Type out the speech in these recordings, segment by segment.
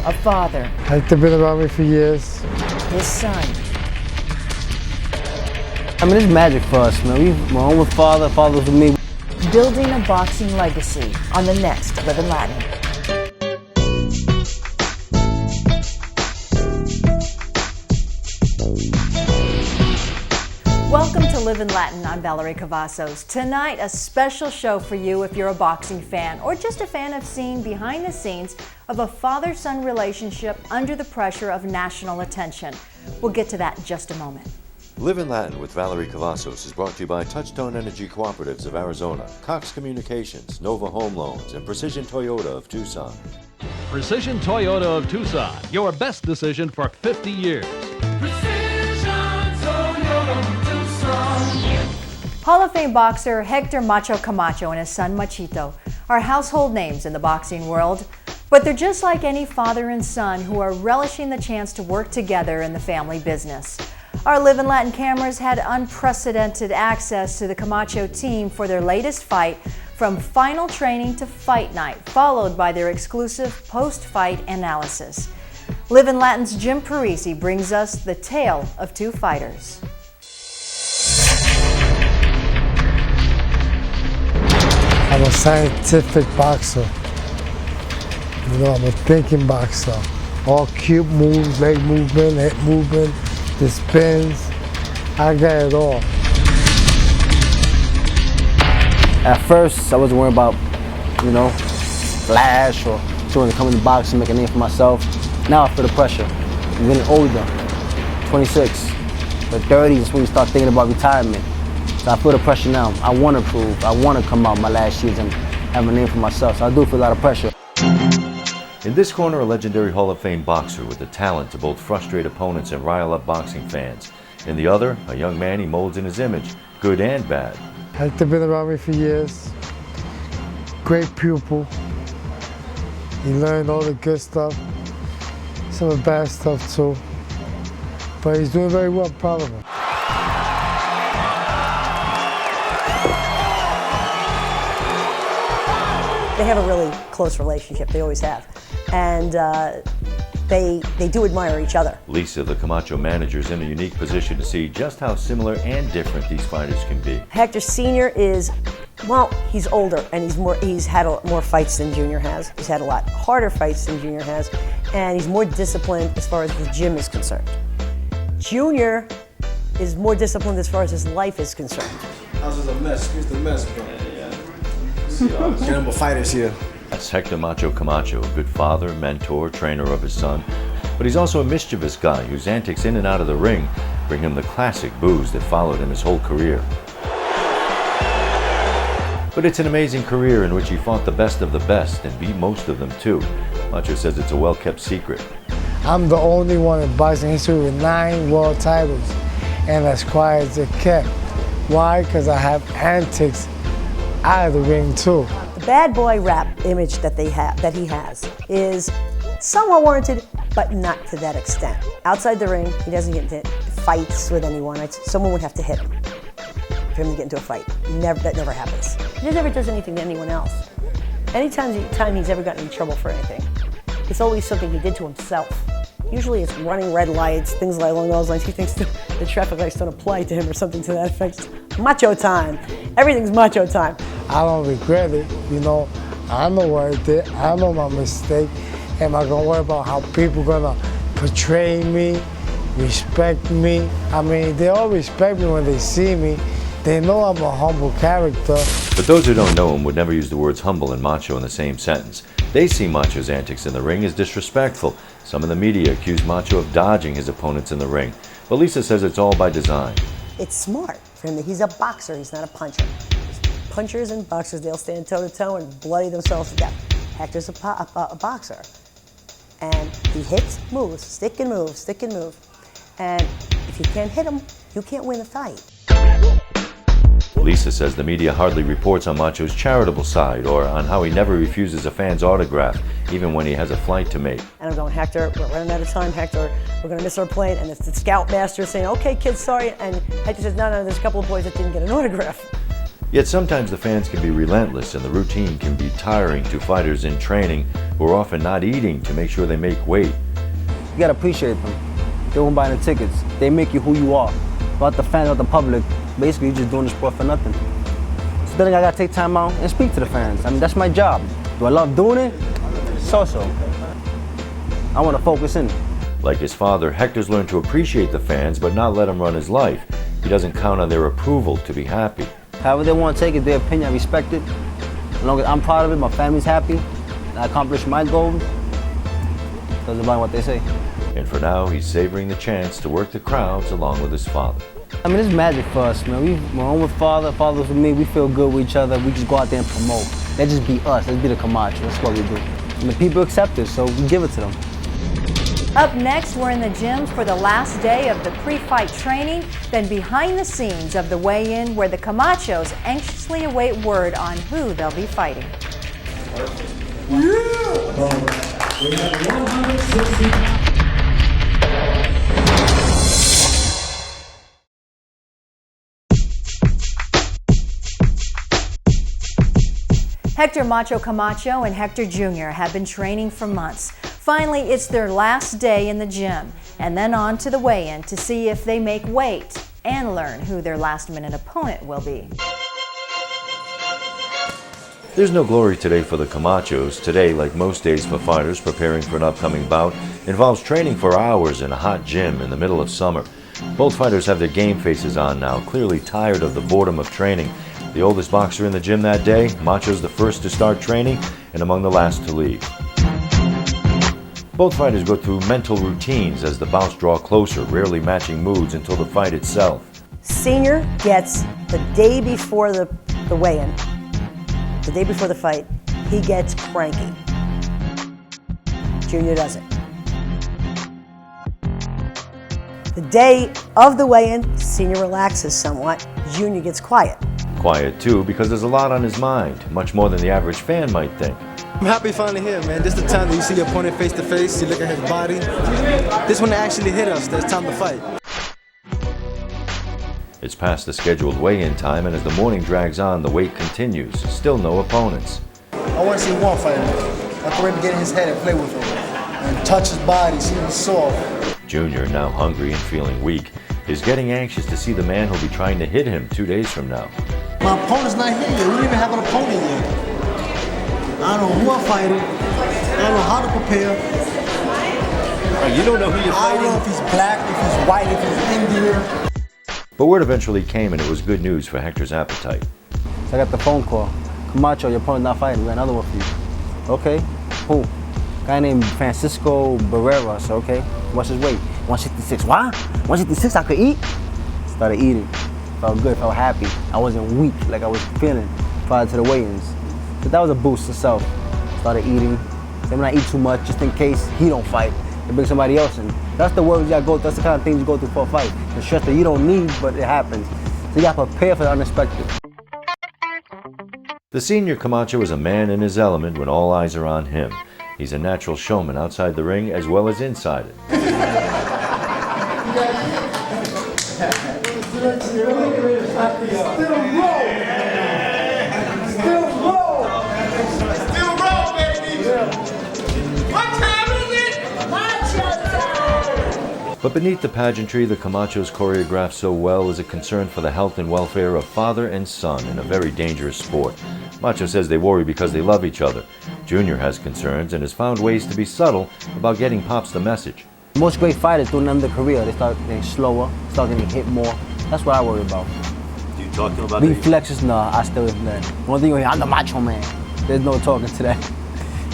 a father, Hector been around me for years. his son, I mean, it's magic for us, man. My home with father with me. building a boxing legacy on the next Livin Latin. Welcome to Livin Latin. I'm Valerie Cavazos. Tonight, a special show for you if you're a boxing fan or just a fan of seeing behind the scenes of a father-son relationship under the pressure of national attention. We'll get to that in just a moment. Livin Latin with Valerie Cavazos is brought to you by Touchstone Energy Cooperatives of Arizona, Cox Communications, Nova Home Loans, and Precision Toyota of Tucson. Precision Toyota of Tucson, your best decision for 50 years. Hall of Fame boxer Hector Macho Camacho and his son Machito are household names in the boxing world, but they're just like any father and son who are relishing the chance to work together in the family business. Our Livin Latin cameras had unprecedented access to the Camacho team for their latest fight, from final training to fight night, followed by their exclusive post-fight analysis. Livin Latin's Jim Parisi brings us the tale of two fighters. I'm a scientific boxer. You know, I'm a thinking boxer. All cute moves, leg movement, head movement, the spins. I got it all. At first, I wasn't worried about, flash or trying to come in the box and make a name for myself. Now I feel the pressure. I'm getting older, 26. But 30 is when you start thinking about retirement. So I feel the pressure now. I want to prove, I want to come out my last years and have a name for myself. So I do feel a lot of pressure. In this corner, a legendary Hall of Fame boxer with the talent to both frustrate opponents and rile up boxing fans. In the other, a young man he molds in his image, good and bad. Hector been around me for years. Great pupil. He learned all the good stuff, some of the bad stuff too. But he's doing very well, I'm proud of him. They have a really close relationship, they always have. And they do admire each other. Lisa, the Camacho manager, is in a unique position to see just how similar and different these fighters can be. Hector Sr. is, well, he's older and he's had more fights than Junior has. He's had a lot harder fights than Junior has, and he's more disciplined as far as the gym is concerned. Junior is more disciplined as far as his life is concerned. House is a mess. It's the mess, bro. Number fighters here. That's Hector Macho Camacho, a good father, mentor, trainer of his son. But he's also a mischievous guy whose antics in and out of the ring bring him the classic boos that followed him his whole career. But it's an amazing career in which he fought the best of the best and beat most of them too. Macho says it's a well-kept secret. I'm the only one in boxing history with 9 world titles, and as quiet as it kept. Why? Because I have antics out of the ring too. The bad boy rap image that he has is somewhat warranted, but not to that extent. Outside the ring, he doesn't get into fights with anyone. Someone would have to hit him for him to get into a fight. That never happens. He never does anything to anyone else. Anytime he's ever gotten in trouble for anything, it's always something he did to himself. Usually it's running red lights, things along those lines. He thinks the traffic lights don't apply to him or something to that effect. Macho time. Everything's macho time. I don't regret it, I know what I did, I know my mistake. Am I gonna worry about how people gonna portray me, respect me? I mean, they all respect me when they see me. They know I'm a humble character. But those who don't know him would never use the words humble and macho in the same sentence. They see Macho's antics in the ring as disrespectful. Some in the media accuse Macho of dodging his opponents in the ring. But Lisa says it's all by design. It's smart for him. He's a boxer, he's not a puncher. Punchers and boxers, they'll stand toe-to-toe and bloody themselves to death. Hector's a boxer. And he hits, moves, stick and move, stick and move. And if you can't hit him, you can't win the fight. Lisa says the media hardly reports on Macho's charitable side or on how he never refuses a fan's autograph, even when he has a flight to make. And I'm going, Hector, we're running out of time, Hector. We're going to miss our plane. And it's the scoutmaster saying, okay, kids, sorry. And Hector says, no, there's a couple of boys that didn't get an autograph. Yet sometimes the fans can be relentless and the routine can be tiring to fighters in training who are often not eating to make sure they make weight. You gotta appreciate them. They won't buy the tickets. They make you who you are. Without the fans, without the public, basically you're just doing the sport for nothing. So then I gotta take time out and speak to the fans. I mean, that's my job. Do I love doing it? So-so. I wanna focus in. Like his father, Hector's learned to appreciate the fans but not let them run his life. He doesn't count on their approval to be happy. However they want to take it, their opinion, I respect it. As long as I'm proud of it, my family's happy, and I accomplish my goals, doesn't matter what they say. And for now, he's savoring the chance to work the crowds along with his father. I mean, it's magic for us, man. We're on with father's with me, we feel good with each other, we just go out there and promote. Let's just be us, let's be the Camacho, that's what we do. And the people accept it, so we give it to them. Up next, we're in the gyms for the last day of the pre-fight training, then behind the scenes of the weigh-in where the Camachos anxiously await word on who they'll be fighting. Hector Macho Camacho and Hector Jr. have been training for months. Finally, it's their last day in the gym, and then on to the weigh-in to see if they make weight and learn who their last-minute opponent will be. There's no glory today for the Camachos. Today, like most days for fighters preparing for an upcoming bout, involves training for hours in a hot gym in the middle of summer. Both fighters have their game faces on now, clearly tired of the boredom of training. The oldest boxer in the gym that day, Macho's the first to start training and among the last to leave. Both fighters go through mental routines as the bouts draw closer, rarely matching moods until the fight itself. Senior gets the day before the weigh-in, the day before the fight, he gets cranky. Junior doesn't. The day of the weigh-in, Senior relaxes somewhat, Junior gets quiet. Quiet too, because there's a lot on his mind, much more than the average fan might think. I'm happy finally here, man. This is the time that you see your opponent face to face, you look at his body. This one actually hit us, there's time to fight. It's past the scheduled weigh-in time, and as the morning drags on, the wait continues. Still no opponents. I want to see one fighter. I can maybe get in his head and play with him. And touch his body, see him soft. Junior, now hungry and feeling weak, is getting anxious to see the man who'll be trying to hit him 2 days from now. My opponent's not here yet. We don't even have an opponent yet. I don't know who I'm fighting. I don't know how to prepare. You don't know who you're I don't know if he's black, if he's white, if he's Indian. But word eventually came, and it was good news for Hector's appetite. So I got the phone call. Camacho, your opponent's not fighting, we got another one for you. Okay, who? Guy named Francisco Barrera, so okay. What's his weight? 166, what? 166 I could eat? Started eating. Felt good, felt happy. I wasn't weak like I was feeling prior to the weigh-ins. So that was a boost itself. Started eating. Then when I eat too much, just in case he don't fight, they bring somebody else in. That's the worries you gotta go through. That's the kind of things you go through for a fight. The stress that you don't need, but it happens. So you gotta prepare for the unexpected. The senior Camacho is a man in his element when all eyes are on him. He's a natural showman outside the ring as well as inside it. But beneath the pageantry the Camachos choreograph so well is a concern for the health and welfare of father and son in a very dangerous sport. Macho says they worry because they love each other. Junior has concerns and has found ways to be subtle about getting Pops the message. Most great fighters during their career, they start getting slower, start getting hit more. That's what I worry about. Do you talk to him about Reflexes, nah, I stay away from that. One thing you hear, I'm the macho man. There's no talking to that.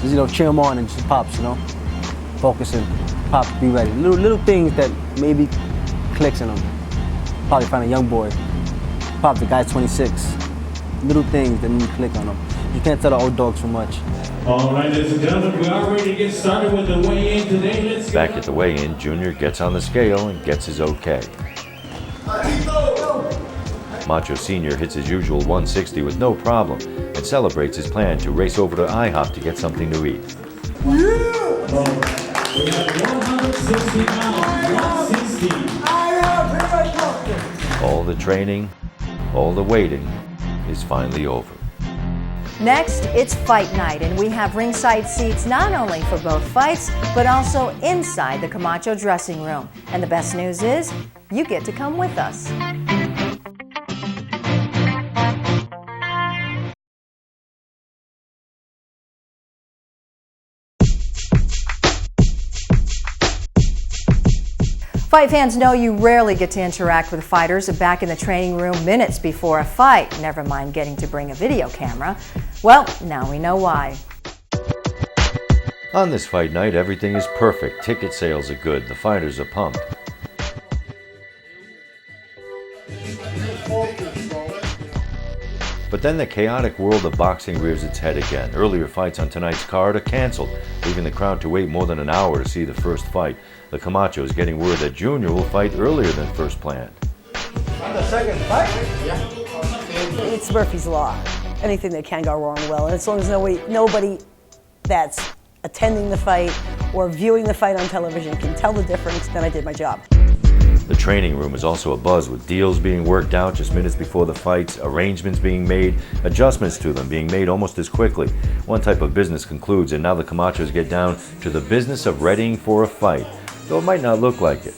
Just, cheer him on and just Pops, focusing. Pops, be ready. Little things that maybe clicks in them. Probably find a young boy. Pops, the guy's 26. Little things that need to click on them. You can't tell the old dog too much. All right, ladies and gentlemen, we are ready to get started with the weigh-in today. Let's Back at the weigh-in, Junior gets on the scale and gets his okay. Macho Sr. hits his usual 160 with no problem and celebrates his plan to race over to IHOP to get something to eat. We have 160 pounds, 160. All the training, all the waiting is finally over. Next, it's fight night, and we have ringside seats not only for both fights, but also inside the Camacho dressing room. And the best news is, you get to come with us. Fight fans know you rarely get to interact with fighters back in the training room minutes before a fight, never mind getting to bring a video camera. Well, now we know why. On this fight night, everything is perfect. Ticket sales are good. The fighters are pumped. But then the chaotic world of boxing rears its head again. Earlier fights on tonight's card are canceled, leaving the crowd to wait more than an hour to see the first fight. The Camacho is getting word that Junior will fight earlier than first planned. On the second fight? Yeah. It's Murphy's Law. Anything that can go wrong will. And as long as nobody that's attending the fight or viewing the fight on television can tell the difference, then I did my job. The training room is also abuzz with deals being worked out just minutes before the fights, arrangements being made, adjustments to them being made almost as quickly. One type of business concludes, and now the Camachos get down to the business of readying for a fight, though it might not look like it.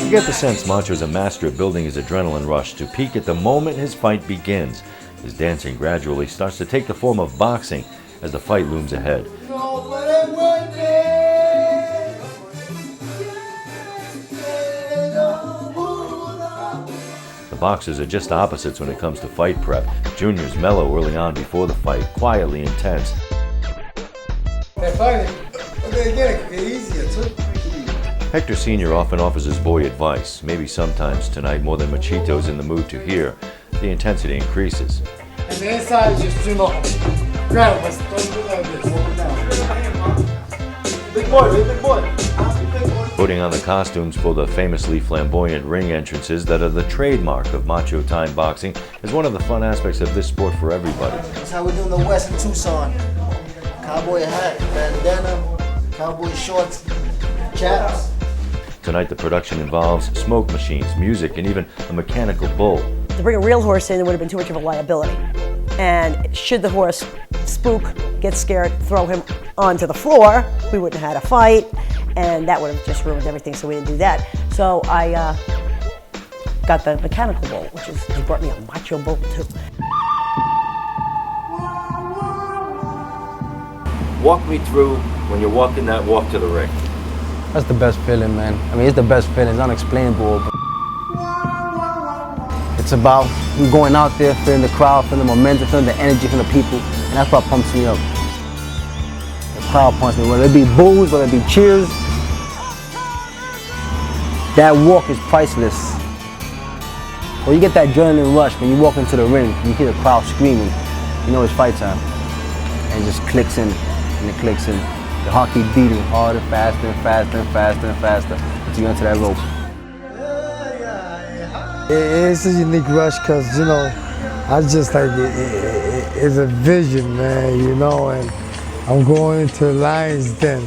You get the sense Macho is a master of building his adrenaline rush to peak at the moment his fight begins. His dancing gradually starts to take the form of boxing as the fight looms ahead. The boxers are just opposites when it comes to fight prep. Junior's mellow early on before the fight, quietly intense. They're fighting, but they get it easier too. Hector Sr. often offers his boy advice. Maybe sometimes tonight, more than Machito is in the mood to hear, the intensity increases. And the inside is just, grab us, don't do like this, hold it down. Big boy, big boy. Putting on the costumes for the famously flamboyant ring entrances that are the trademark of Macho time boxing is one of the fun aspects of this sport for everybody. That's how we do in the West in Tucson. Cowboy hat, bandana, cowboy shorts, chaps. Tonight the production involves smoke machines, music, and even a mechanical bull. To bring a real horse in, it would have been too much of a liability. And should the horse spook, get scared, throw him onto the floor, we wouldn't have had a fight, and that would have just ruined everything, so we didn't do that. So I got the mechanical bull, which is, they brought me a Macho bull too. Walk me through when you're walking that walk to the ring. That's the best feeling, man. I mean, it's the best feeling. It's unexplainable. But it's about you going out there, feeling the crowd, feeling the momentum, feeling the energy from the people, and that's what pumps me up. The crowd pumps me, whether it be boos, whether it be cheers. That walk is priceless. Or you get that adrenaline rush when you walk into the ring, you hear the crowd screaming, you know it's fight time. And it just clicks in, and it clicks in. The heart keeps beating harder, faster, and faster, and faster, and faster until you get into that rope. It's a unique rush because, I just like it's a vision, man, and I'm going to Lion's Den.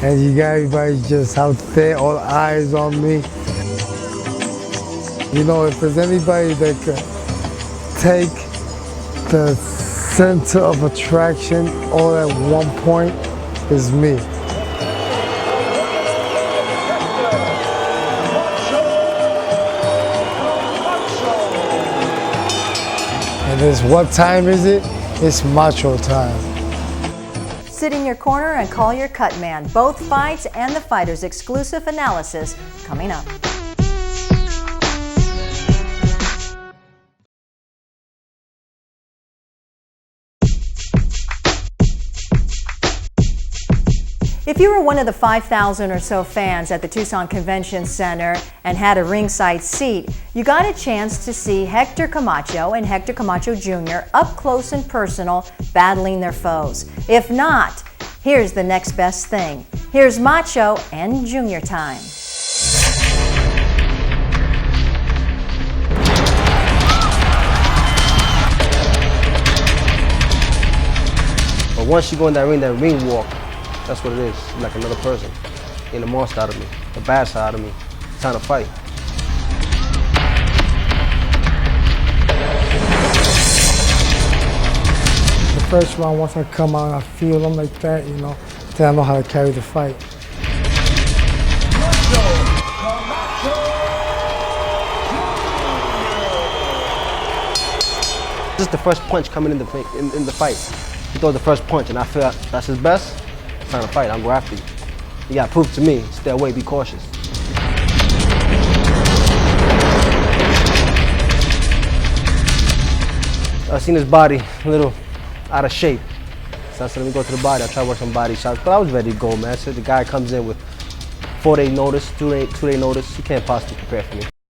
And you got everybody just out there, all eyes on me. If there's anybody that could take the center of attraction all at one point, is me. And it's what time is it? It's Macho time. Sit in your corner and call your cut man. Both fights and the fighters' exclusive analysis coming up. If you were one of the 5,000 or so fans at the Tucson Convention Center and had a ringside seat, you got a chance to see Hector Camacho and Hector Camacho Jr. up close and personal battling their foes. If not, here's the next best thing. Here's Macho and Junior time. But once you go in that ring walk, that's what it is. It's like another person. Ain't the monster out of me, the bad side of me. It's time to fight. The first round, once I come out, I feel them like that, you know, then I know how to carry the fight. This is the first punch coming in the fight. He throws the first punch, and I feel that's his best. It's time to fight. I'm going after you. You got to prove to me. Stay away. Be cautious. I've seen his body a little out of shape. So I said, let me go to the body. I tried to work some body shots, but I was ready to go, man. So the guy comes in with 4-day notice, 2-day notice. He can't possibly prepare for me.